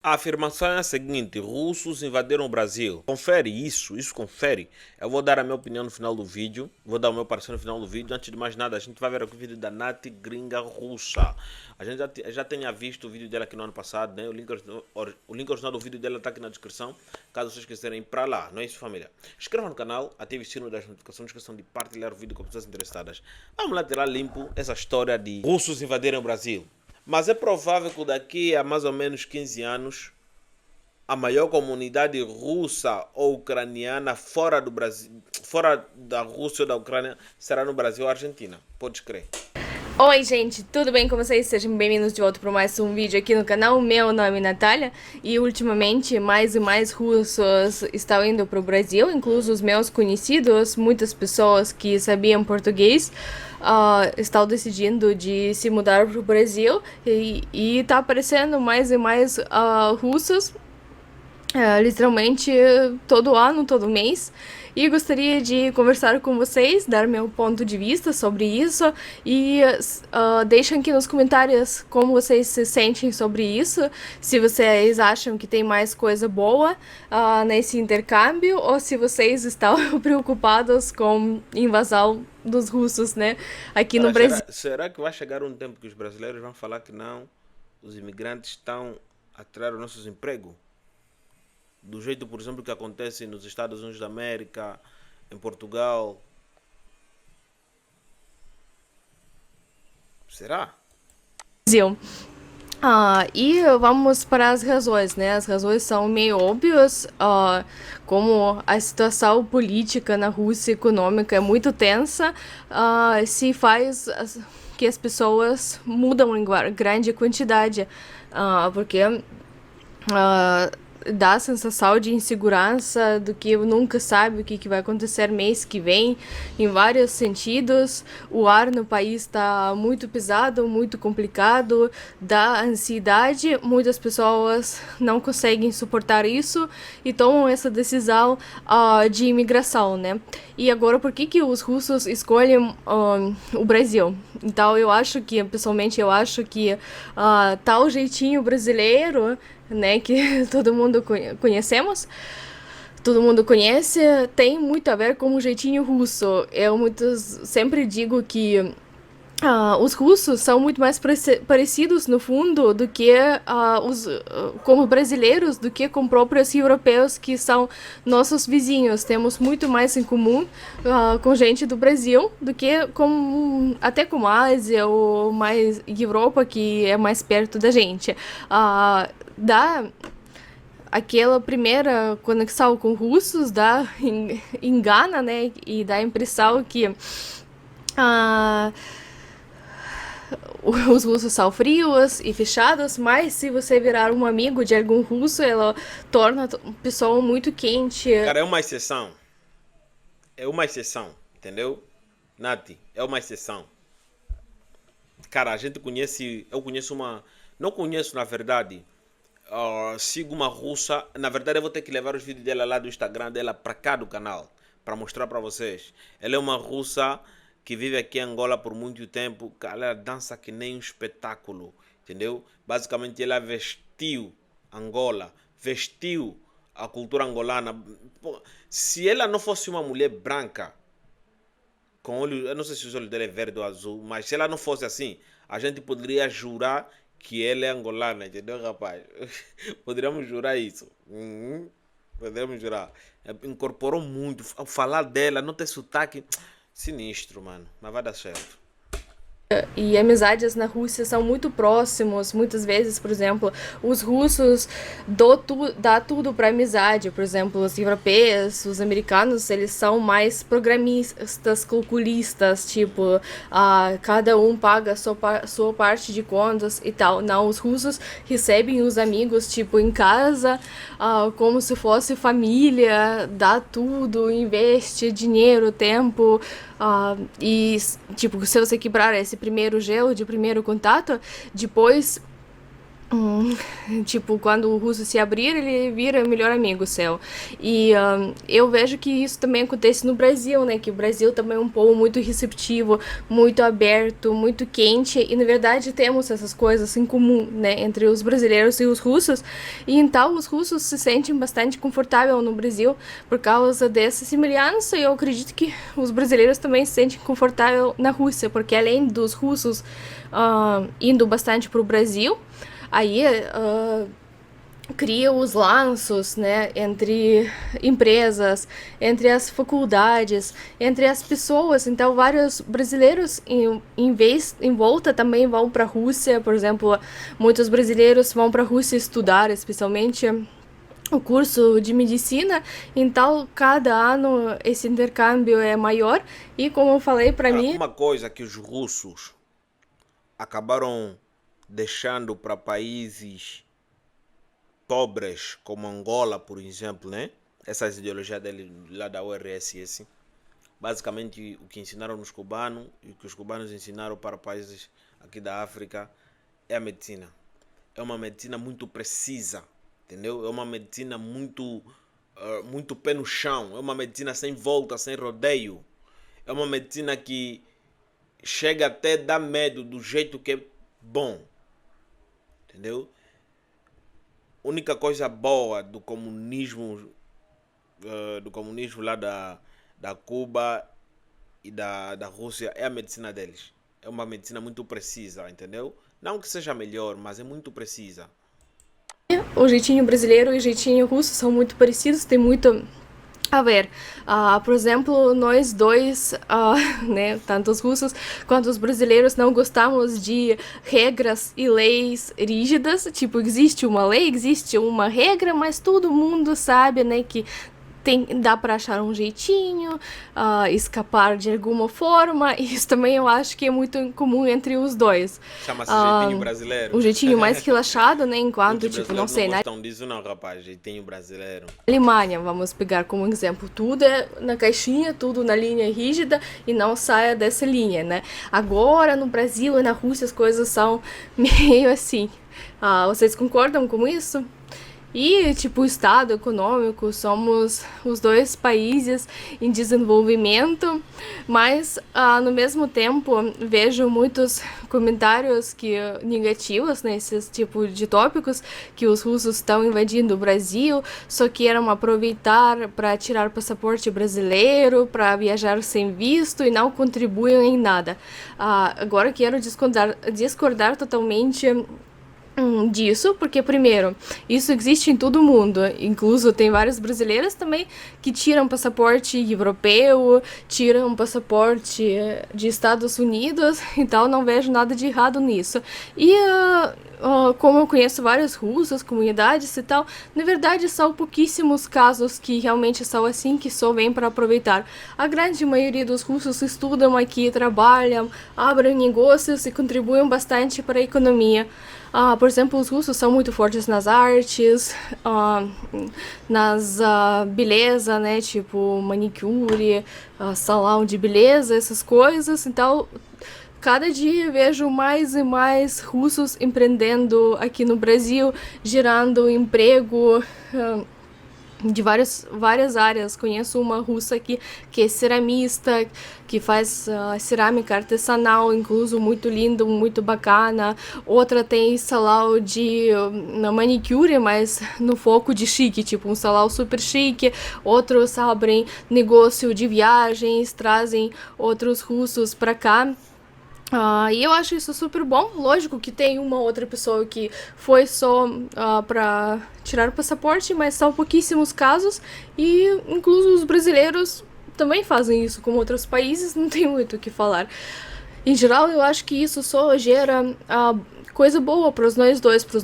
A afirmação é a seguinte: russos invadiram o Brasil. Confere isso confere. Eu vou dar a minha opinião no final do vídeo, vou dar o meu parecer no final do vídeo. Antes de mais nada, a gente vai ver aqui o vídeo da Nath Gringa Russa. A gente já tinha visto o vídeo dela aqui no ano passado, né? O link original do vídeo dela está aqui na descrição, caso vocês quiserem ir para lá, não é isso, família? Inscreva no canal, ative o sino das notificações, não esqueçam de partilhar o vídeo com pessoas interessadas. Vamos lá tirar limpo essa história de russos invadirem o Brasil. Mas é provável que daqui a mais ou menos 15 anos a maior comunidade russa ou ucraniana fora do Brasil, fora da Rússia ou da Ucrânia, será no Brasil ou Argentina. Podes crer. Oi, gente, tudo bem com vocês? Sejam bem-vindos de volta para mais um vídeo aqui no canal. Meu nome é Natália e ultimamente mais e mais russos estão indo para o Brasil, incluso os meus conhecidos, muitas pessoas que sabiam português estão decidindo de se mudar para o Brasil e tá aparecendo mais e mais russos literalmente todo ano, todo mês. E gostaria de conversar com vocês, dar meu ponto de vista sobre isso e deixem aqui nos comentários como vocês se sentem sobre isso, se vocês acham que tem mais coisa boa nesse intercâmbio ou se vocês estão preocupados com invasão dos russos, né, aqui no Cara, Brasil. será que vai chegar um tempo que os brasileiros vão falar que não, os imigrantes estão a tirar os nossos empregos? Do jeito, por exemplo, que acontece nos Estados Unidos da América, em Portugal. Será? E vamos para as razões, né? As razões são meio óbvias, como a situação política na Rússia econômica é muito tensa, se faz que as pessoas mudam em grande quantidade, porque dá a sensação de insegurança, do que nunca sabe o que vai acontecer mês que vem, em vários sentidos. O ar no país está muito pesado, muito complicado, dá ansiedade. Muitas pessoas não conseguem suportar isso e tomam essa decisão de imigração, né? E agora, por que os russos escolhem o Brasil? Então, pessoalmente, eu acho que tal jeitinho brasileiro, né, que todo mundo conhecemos, todo mundo conhece, tem muito a ver com o jeitinho russo. Sempre digo que os russos são muito mais parecidos no fundo do que como brasileiros, do que com próprios europeus que são nossos vizinhos. Temos muito mais em comum com gente do Brasil do que até com a Ásia ou mais Europa, que é mais perto da gente. Dá aquela primeira conexão com russos, engana, né, e dá a impressão que os russos são frios e fechados, mas se você virar um amigo de algum russo, ela torna a pessoa muito quente. Cara, é uma exceção. É uma exceção, entendeu? Nath, é uma exceção. Cara, a gente conhece. Eu conheço uma. Não conheço, na verdade. Sigo uma russa. Na verdade, eu vou ter que levar os vídeos dela lá do Instagram dela para cá do canal. Para mostrar para vocês. Ela é uma russa que vive aqui em Angola por muito tempo. Ela dança que nem um espetáculo. Entendeu? Basicamente, ela vestiu Angola. Vestiu a cultura angolana. Pô, se ela não fosse uma mulher branca, com olhos, eu não sei se os olhos dela é verde ou azul, mas se ela não fosse assim, a gente poderia jurar que ela é angolana, entendeu, rapaz? Poderíamos jurar isso. Poderíamos jurar. Incorporou muito. Ao falar dela, não ter sotaque. Sinistro, mano. Mas vai dar certo. E amizades na Rússia são muito próximos. Muitas vezes, por exemplo, os russos dá tudo para amizade. Por exemplo, os europeus, os americanos, eles são mais programistas, calculistas, tipo, cada um paga a sua parte de contas e tal. Não, os russos recebem os amigos, tipo, em casa, como se fosse família, dá tudo, investe dinheiro, tempo. E, tipo, se você quebrar esse primeiro gelo de primeiro contato, depois Tipo, quando o russo se abrir, ele vira melhor amigo seu. E eu vejo que isso também acontece no Brasil, né? Que o Brasil também é um povo muito receptivo, muito aberto, muito quente. E, na verdade, temos essas coisas em comum, né? Entre os brasileiros e os russos. E, então, os russos se sentem bastante confortáveis no Brasil por causa dessa semelhança. E eu acredito que os brasileiros também se sentem confortáveis na Rússia, porque além dos russos indo bastante para o Brasil, aí cria os laços, né, entre empresas, entre as faculdades, entre as pessoas. Então, vários brasileiros em volta também vão para a Rússia. Por exemplo, muitos brasileiros vão para a Rússia estudar, especialmente o curso de medicina. Então, cada ano esse intercâmbio é maior. E como eu falei, para Agora, mim, uma coisa que os russos acabaram deixando para países pobres como Angola, por exemplo, né? Essas ideologias dele lá da URSS, basicamente o que ensinaram nos cubanos e o que os cubanos ensinaram para países aqui da África é a medicina. É uma medicina muito precisa, entendeu? É uma medicina muito pé no chão. É uma medicina sem volta, sem rodeio. É uma medicina que chega até a dar medo do jeito que é bom, entendeu? A única coisa boa do comunismo lá da Cuba e da Rússia é a medicina deles. É uma medicina muito precisa, entendeu? Não que seja melhor, mas é muito precisa. o jeitinho brasileiro e o jeitinho russo são muito parecidos, tem muito a ver. Por exemplo, nós dois, né, tanto os russos quanto os brasileiros, não gostamos de regras e leis rígidas. Tipo, existe uma lei, existe uma regra, mas todo mundo sabe, né, que dá para achar um jeitinho, escapar de alguma forma. Isso também eu acho que é muito comum entre os dois. Chama-se jeitinho O brasileiro. jeitinho mais relaxado, né? Enquanto, Muitos tipo, não brasileiros não sei, na gostam disso não, rapaz. Jeitinho brasileiro. Alemanha, vamos pegar como exemplo, tudo é na caixinha, tudo na linha rígida e não saia dessa linha, né? Agora no Brasil e na Rússia as coisas são meio assim. Vocês concordam com isso? E, tipo, o Estado econômico, somos os dois países em desenvolvimento, mas, no mesmo tempo, vejo muitos comentários negativos nesses tipo de tópicos, que os russos estão invadindo o Brasil, só querem aproveitar para tirar passaporte brasileiro, para viajar sem visto e não contribuem em nada. Agora quero discordar totalmente disso, porque primeiro, isso existe em todo mundo, incluso tem vários brasileiros também que tiram passaporte europeu, tiram passaporte de Estados Unidos, então não vejo nada de errado nisso. E como eu conheço vários russos, comunidades e tal, na verdade são pouquíssimos casos que realmente são assim, que só vêm para aproveitar. A grande maioria dos russos estudam aqui, trabalham, abrem negócios e contribuem bastante para a economia. Por exemplo, os russos são muito fortes nas artes, nas beleza, né? Tipo manicure, salão de beleza, essas coisas. Então, cada dia vejo mais e mais russos empreendendo aqui no Brasil, gerando emprego. De várias áreas. Conheço uma russa aqui que é ceramista, que faz cerâmica artesanal, incluso muito lindo, muito bacana. Outra tem salão de manicure, mas no foco de chique, tipo um salão super chique. Outros abrem negócio de viagens, trazem outros russos para cá. E eu acho isso super bom. Lógico que tem uma outra pessoa que foi só para tirar o passaporte, mas são pouquíssimos casos. E incluso os brasileiros também fazem isso, como outros países, não tem muito o que falar. Em geral, eu acho que isso só gera coisa boa para os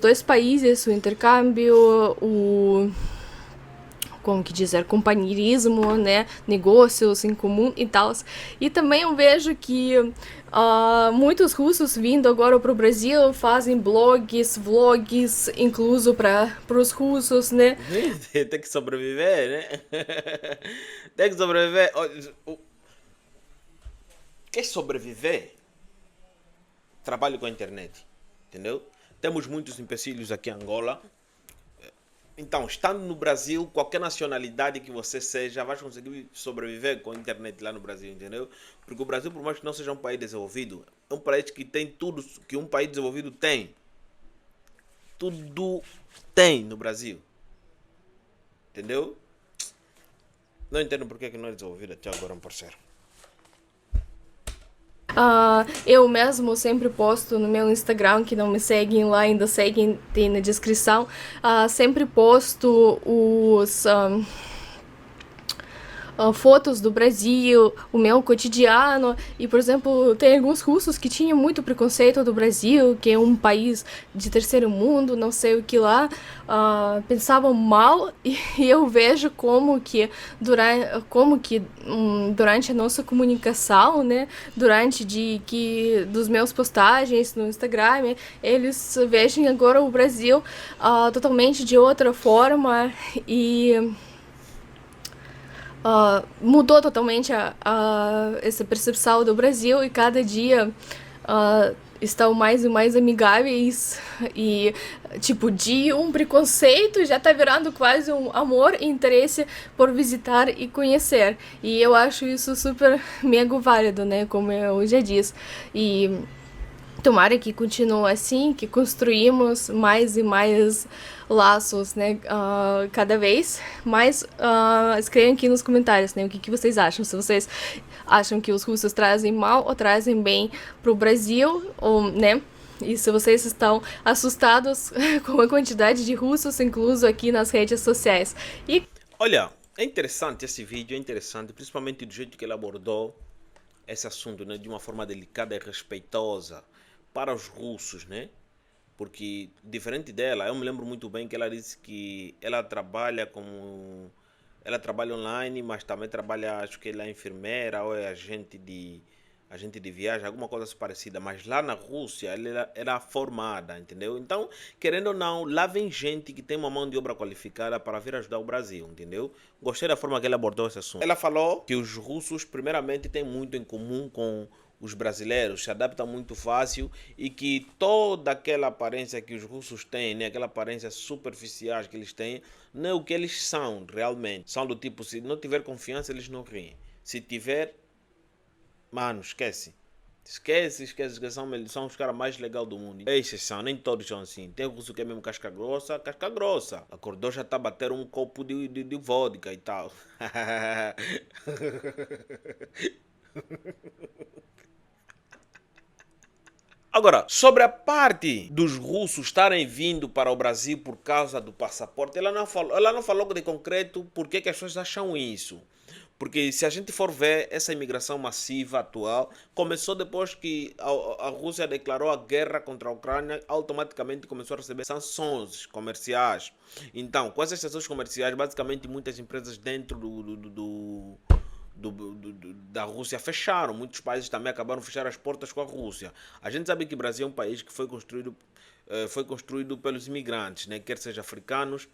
dois países, o intercâmbio, como que dizer, companheirismo, né, negócios em comum e tal. E também eu vejo que muitos russos vindo agora para o Brasil fazem blogs, vlogs, incluso para os russos, né? Tem que sobreviver, né? Tem que sobreviver. Quer sobreviver? Trabalhe com a internet, entendeu? temos muitos empecilhos aqui em Angola. Então, estando no Brasil, qualquer nacionalidade que você seja, vai conseguir sobreviver com a internet lá no Brasil, entendeu? Porque o Brasil, por mais que não seja um país desenvolvido, é um país que tem tudo que um país desenvolvido tem. Tudo tem no Brasil, entendeu? Não entendo porque que não é desenvolvido até agora, um parceiro. Eu mesmo sempre posto no meu Instagram, que não me seguem lá, ainda seguem, tem na descrição. Sempre posto fotos do Brasil, o meu cotidiano. E, por exemplo, tem alguns russos que tinham muito preconceito do Brasil, que é um país de terceiro mundo, não sei o que lá, pensavam mal. E eu vejo durante a nossa comunicação, né, dos meus postagens no Instagram, eles veem agora o Brasil totalmente de outra forma e mudou totalmente essa percepção do Brasil, e cada dia estão mais e mais amigáveis, e tipo, de um preconceito já tá virando quase um amor e interesse por visitar e conhecer. E eu acho isso super mega válido, né, como eu já disse. E tomara que continue assim, que construímos mais e mais laços, né, cada vez mais. Escrevam aqui nos comentários, né, o que vocês acham, se vocês acham que os russos trazem mal ou trazem bem pro Brasil, ou, né, e se vocês estão assustados com a quantidade de russos incluso aqui nas redes sociais. E olha, é interessante esse vídeo, é interessante, principalmente do jeito que ele abordou esse assunto, né, de uma forma delicada e respeitosa para os russos, né? Porque, diferente dela, eu me lembro muito bem que ela disse que ela trabalha online, mas também trabalha, acho que ela é enfermeira ou é agente de viagem, alguma coisa assim parecida. Mas lá na Rússia, ela era formada, entendeu? Então, querendo ou não, lá vem gente que tem uma mão de obra qualificada para vir ajudar o Brasil, entendeu? Gostei da forma que ela abordou esse assunto. Ela falou que os russos, primeiramente, têm muito em comum com os brasileiros, se adaptam muito fácil, e que toda aquela aparência que os russos têm, né, aquela aparência superficial que eles têm, não é o que eles são realmente. São do tipo, se não tiver confiança, eles não riem. Se tiver, mano, esquece. Esquece, são os caras mais legais do mundo. É exceção, nem todos são assim. Tem russo que é mesmo casca grossa, casca grossa. Acordou, já tá a bater um copo de vodka e tal. Agora, sobre a parte dos russos estarem vindo para o Brasil por causa do passaporte, ela não falou de concreto porque que as pessoas acham isso. Porque se a gente for ver, essa imigração massiva atual começou depois que a Rússia declarou a guerra contra a Ucrânia, automaticamente começou a receber sanções comerciais. Então, com essas sanções comerciais, basicamente muitas empresas dentro da Rússia fecharam. Muitos países também acabaram de fechar as portas com a Rússia. A gente sabe que o Brasil é um país que foi construído pelos imigrantes, né? Quer seja africanos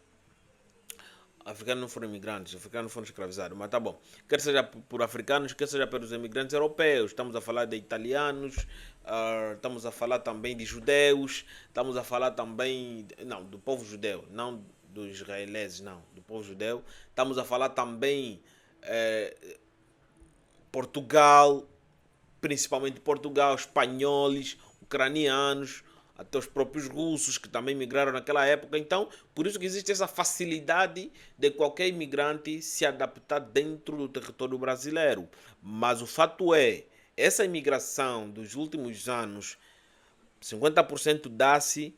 não foram imigrantes, africanos foram escravizados, mas tá bom. Quer seja por africanos, quer seja pelos imigrantes europeus. Estamos a falar de italianos, estamos a falar também de judeus, estamos a falar também, não, do povo judeu, não dos israelenses, não, do povo judeu. Estamos a falar também Portugal, principalmente Portugal, espanhóis, ucranianos, até os próprios russos que também migraram naquela época. Então, por isso que existe essa facilidade de qualquer imigrante se adaptar dentro do território brasileiro. Mas o fato é, essa imigração dos últimos anos, 50% dá-se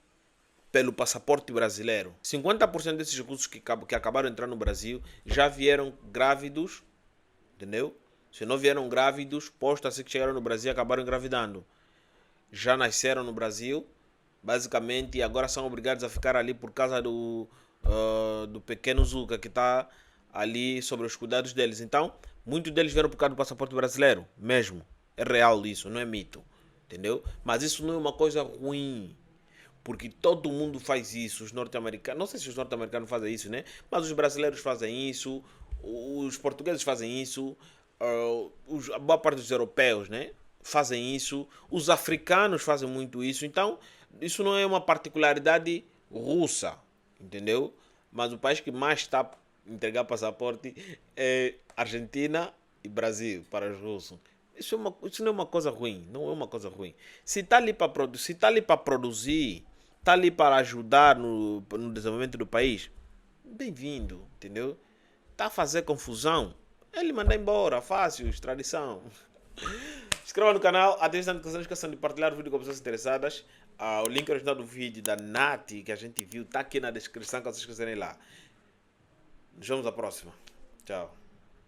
pelo passaporte brasileiro. 50% desses russos que acabaram de entrar no Brasil já vieram grávidos, entendeu? Se não vieram grávidos, posta-se que chegaram no Brasil e acabaram engravidando. Já nasceram no Brasil, basicamente, e agora são obrigados a ficar ali por causa do pequeno Zuca que está ali sobre os cuidados deles. Então, muitos deles vieram por causa do passaporte brasileiro, mesmo. É real isso, não é mito, entendeu? Mas isso não é uma coisa ruim, porque todo mundo faz isso. Os norte-americanos, não sei se os norte-americanos fazem isso, né? Mas os brasileiros fazem isso, os portugueses fazem isso, a boa parte dos europeus, né, fazem isso, os africanos fazem muito isso. Então, Isso não é uma particularidade russa, entendeu? Mas o país que mais está a entregar passaporte é Argentina e Brasil para os russos. Isso não é uma coisa ruim, não é uma coisa ruim. Se está ali para produzir, se está ali para produzir, está ali para ajudar no desenvolvimento do país, bem-vindo, entendeu? Está a fazer confusão, ele manda embora, fácil, extradição. Inscreva no canal, até não esqueçam de partilhar o vídeo com pessoas interessadas. O link original do vídeo da Nath que a gente viu está aqui na descrição, caso vocês quiserem ir lá. Nos vemos na próxima. Tchau.